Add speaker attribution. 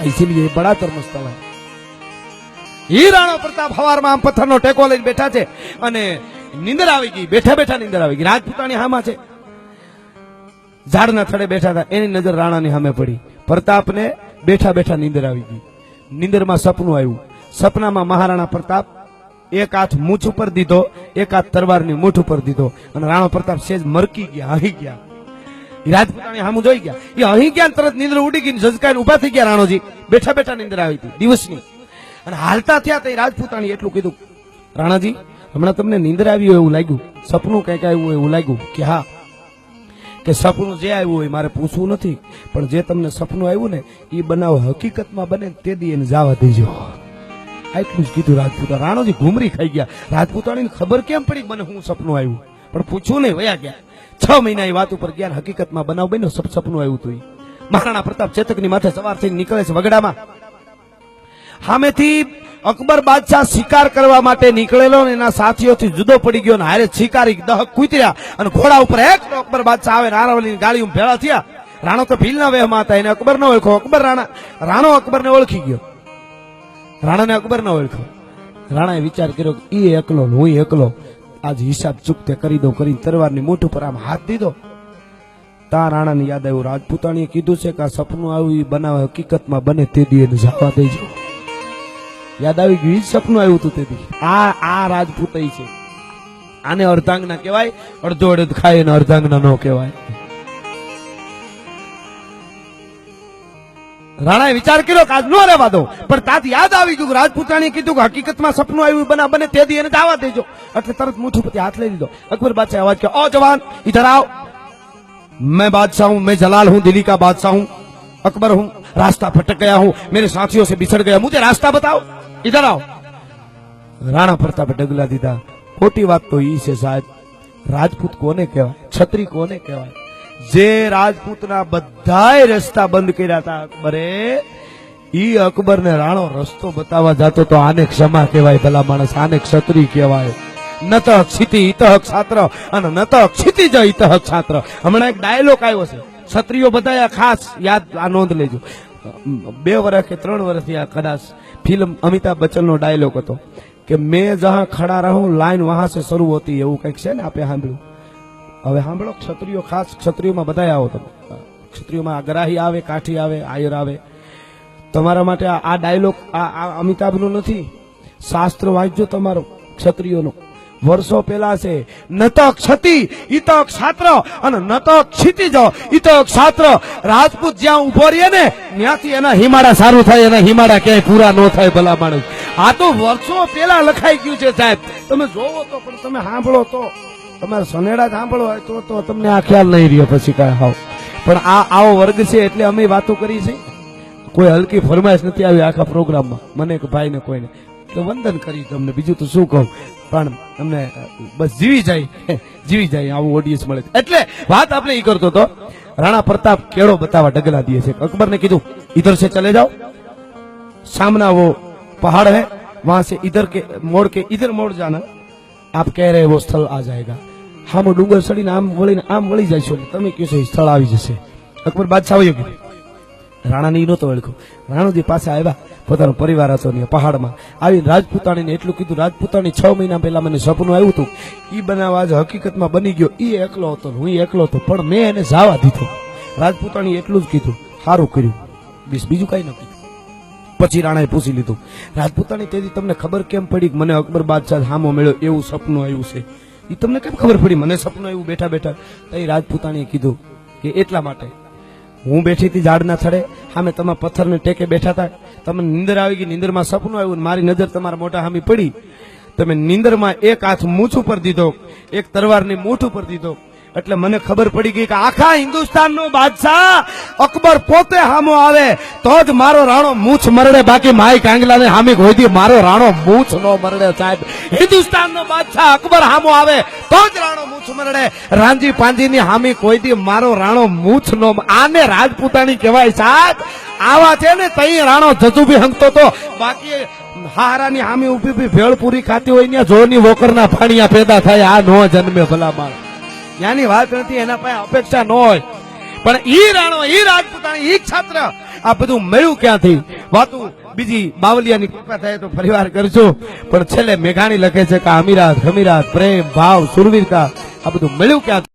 Speaker 1: इसीलिए ये बड़ा धर्म स्थल है। ही राणा प्रताप हवाરમાં આમ પથ્થરનો ટેકો લઈને બેઠા છે અને નીંદર આવી ગઈ, બેઠા બેઠા નીંદર આવી ગઈ। રાજપૂતાણી હામાં છે, ઝાડના થડે બેઠા હતા, એની નજર રાણાની સામે પડી। પ્રતાપને બેઠા બેઠા નીંદર આવી ગઈ। નીંદરમાં સપનું આવ્યું। સપનામાં મહારાણા પ્રતાપ એક હાથ મૂછ ઉપર દીધો, એક હાથ તરવારની મૂઠ ઉપર દીધો અને રાણા પ્રતાપ સેજ મરકી ગયા, અહીં ગયા। રાજપૂતાણી સામું જોઈ ગયા, એ અહીં ગયા, તરત નીંદર ઉડી ગઈ, ઝઝકાઈને ઉભા થઈ ગયા। રાણોજી બેઠા બેઠા નીંદર આવી હતી દિવસની, અને હાલતા થયા તો રાજપૂતાણી એટલું કીધું, રાણાજી હમણાં તમને નીંદર આવી હોય એવું લાગ્યું, સપનું કઈક આવ્યું હોય એવું લાગ્યું? કે હા, કે સપનું જે આવ્યું હોય મારે પૂછવું નથી, પણ જે તમને સપનું આવ્યું ને એ બનાવ હકીકતમાં બને તે દી એને જવા દેજો। આટલું જ કીધું રાજપૂતાણી। રાણોજી ઘૂમરી ખાઈ ગયા। રાજપૂતાણીને ખબર કેમ પડી મને હું સપનું આવ્યું, પણ પૂછવું નહીં, વયા ગયા। 6 મહિના એ વાત ઉપર ગયા, હકીકતમાં બનાવ બન્યો, સપનું આવ્યું હતું। મહારાણા પ્રતાપ ચેતકની માથે સવાર થઈને નીકળે છે વગડામાં। સામેથી અકબર બાદશાહ શિકાર કરવા માટે નીકળેલો ને એના સાથીઓથી જુદો પડી ગયો, ને હારે શિકારી દહક કૂતર્યા અને ઘોડા ઉપર એક અકબર બાદશાહ આવે, રાણાવલીની ગાડી ભેળા થયા। રાણો તો ભીલના વહેમાં હતા, એને અકબર ન ઓળખો, અકબર રાણો અકબરને ઓળખી ગયો, રાણાને અકબર ન ઓળખો। રાણાએ વિચાર કર્યો કે એ એકલો હું એકલો, આજ હિસાબ ચૂકતે કરી દો કરીને તરવારની મૂઠ ઉપર આમ હાથ દીધો। તા રાણાને યાદ આવ્યું, રાજપૂતાણીએ કીધું છે કે આ સપનું આવ્યું એ બનાવ હકીકતમાં બને તે દી એને જવા દેજો। યાદ આવી ગયું, એ સપનું આવ્યું હતું તે દી। આ રાજપૂતાઈ છે, આને અર્ધાંગના કહેવાય, અડધો અડધ ખાય એને અર્ધાંગના ન કહેવાય। રાણાએ વિચાર કર્યો કે આજ ન રહેવા દો, પણ તાત યાદ આવી ગયું, રાજપૂતાણીએ કીધું કે હકીકતમાં સપનું આવ્યું બના બને તે દી એને જવા દેજો, એટલે તરત મુઠ્ઠી પરથી હાથ લઈ લીધો। અકબર બાદશાહ आवाज किया, ओ जवान इधर आओ, मैं बादशाह हूं, मैं जलाल हूं, दिल्ली का बादशाह हूं, अकबर हूं, रास्ता भटक गया हूं, मेरे साथियों से बिछड़ गया, मुझे रास्ता बताओ, इधर आओ। राणा प्रतापे डगला दीधा। खोटी बात तो ई છે સાહેબ, રાજપૂત કોને કહેવાય, છત્રી કોને કહેવાય? જે રાજપૂતના બધાય રસ્તા બંધ કર્યા હતા અકબરે, ઈ અકબરને રાણો રસ્તો બતાવવા જતો તો આને ક્ષમા કહેવાય, ભલા માણસ, આને ક્ષત્રિય કહેવાય। નત ક્ષિતિ ઇતઃ ક્ષાત્ર અને નત ક્ષિતિજ ઇતઃ ક્ષાત્ર। હમણાં એક ડાયલોગ આવ્યો છે, ક્ષત્રિયો બધા ખાસ યાદ આ નોંધ લેજો। 2 વર્ષ કે 3 વર્ષથી આ કદાચ ફિલ્મ અમિતાભ બચ્ચનનો ડાયલોગ હતો કે મેં જહાં ખડા રહું લાઈન વહાં સે શરૂ હોતી, એવું કંઈક છે ને, આપે સાંભળ્યું? હવે સાંભળો, ક્ષત્રિયો ખાસ, ક્ષત્રિયોમાં બધા આવો તમે, ક્ષત્રિયોમાં અગ્રાહી આવે, કાઠી આવે, આયર આવે। તમારા માટે આ ડાયલોગ આ અમિતાભનો નથી, શાસ્ત્ર વાંચજો તમારો ક્ષત્રિયોનો, વર્ષો પહેલા છે। નત ક્ષતિ ઇત ક્ષાત્ર અને નત ક્ષિતિજ ઇત ક્ષાત્ર। રાજપૂત જ્યાં ઉભો રહે ને ત્યાંથી એના હિમાડા સારું થાય, એના હિમાડા ક્યાંય પૂરા ન થાય, ભલા માણસ। આ તો વર્ષો પહેલા લખાઈ ગયું છે સાહેબ, તમે જોવો તો, પણ તમે સાંભળો તો, તમારે સનેડા સાંભળો હોય તો તમને આ ખ્યાલ નહીં રહ્યો પછી કાંઈ હાવ। પણ આવો વર્ગ છે એટલે અમે વાતો કરી છે, કોઈ હલકી ફરમાઈશ નથી આવી આખા પ્રોગ્રામમાં, મને કે ભાઈ ને કોઈને તો વંદન કરી તમને, બીજું તો શું કહું, પણ અમને બસ જીવી જાય આવું ઓડિયન્સ મળે। એટલે વાત આપણે એ કરતો હતો, રાણા પ્રતાપ કેળો બતાવવા ડગલા દિए છે। अकबर ने कीधु इधर से चले जाओ, सामना वो पहाड़ है, वहां से इधर के इधर मोड़ जाना, आप कह रहे वो स्थल आ जाएगा। हम डूंगर सड़ी आम वળી જઈશું, તમે કહો છો સ્થળ આવી જશે। અકબર બાદશાહ વયો ગયો, રાણાને નહોતો ઓળખ્યો। રાણોજી પાસે આવ્યા, પોતાનો પરિવાર હતો ને પહાડમાં આવી, રાજપૂતાણીને એટલું કીધું, રાજપૂતાણી 6 મહિના પહેલા મને સપનું આવ્યું હતું, ઈ બનાવ આજ હકીકતમાં બની ગયો, ઈ એકલો હતો, હું એકલો હતો, પણ મેં એને જવા દીધો। રાજપૂતાણી એટલું જ કીધું, સારું કર્યું, બીજું કઈ ન કીધું। પછી રાણાએ પૂછી લીધું, રાજપૂતાણી તેથી તમને ખબર કેમ પડી કે મને અકબર બાદશાહ સામો મળ્યો, એવું સપનું આવ્યું છે? એ તમને કેમ ખબર પડી મને સપનું આવ્યું બેઠા બેઠા? તો રાજપૂતાણીએ કીધું કે એટલા માટે, હું બેઠી હતી ઝાડના થડે, સામે તમે પથ્થરને ટેકે બેઠા હતા, તમને નીંદર આવી ગઈ, નીંદરમાં સપનું આવ્યું, મારી નજર તમારા મોટા સામે પડી, તમે નીંદરમાં એક હાથ મૂછ ઉપર દીધો, એક તરવારની મૂઠ ઉપર દીધો, એટલે મને ખબર પડી ગઈ કે આખા હિન્દુસ્તાનનો બાદશાહ અકબર પોતે સામો આવે તો જ મારો રાણો મૂછ મરડે, બાકી માઈ કાંગલાને સામે કોઈ મારો રાણો મૂછ નો મરડે સાહેબ। હિન્દુસ્તાનનો બાદશાહ અકબર સામો આવે તો જ રાણો મૂછ મરડે, રાંજી પાંજીની સામે કોઈ દી મારો રાણો મૂછ નો। આને રાજપૂતાણી કહેવાય સાહેબ। આવા છે ને તઈ રાણો જજુબી હંગતો તો, બાકી હારાની સામે ઉભી ભેળપુરી ખાતી હોય ને જોરની વોકરના પાણીયા પેદા થાય, આ નો જન્મે ભલા માણ, ત્યાંની વાત નથી, એના પાસે અપેક્ષા ન હોય। પણ ઈ રાણો, ઈ રાજપૂતાણી, ઈ છાત્ર આ બધું મળ્યું ક્યાંથી? વાતું બીજી બાવલિયાની કૃપા થાય તો ફરીવાર કરશું, પણ છેલ્લે મેઘાણી લખે છે કે અમીરાત, ખમીરાત, પ્રેમ, ભાવ, સુરવીરતા આ બધું મળ્યું ક્યાંથી?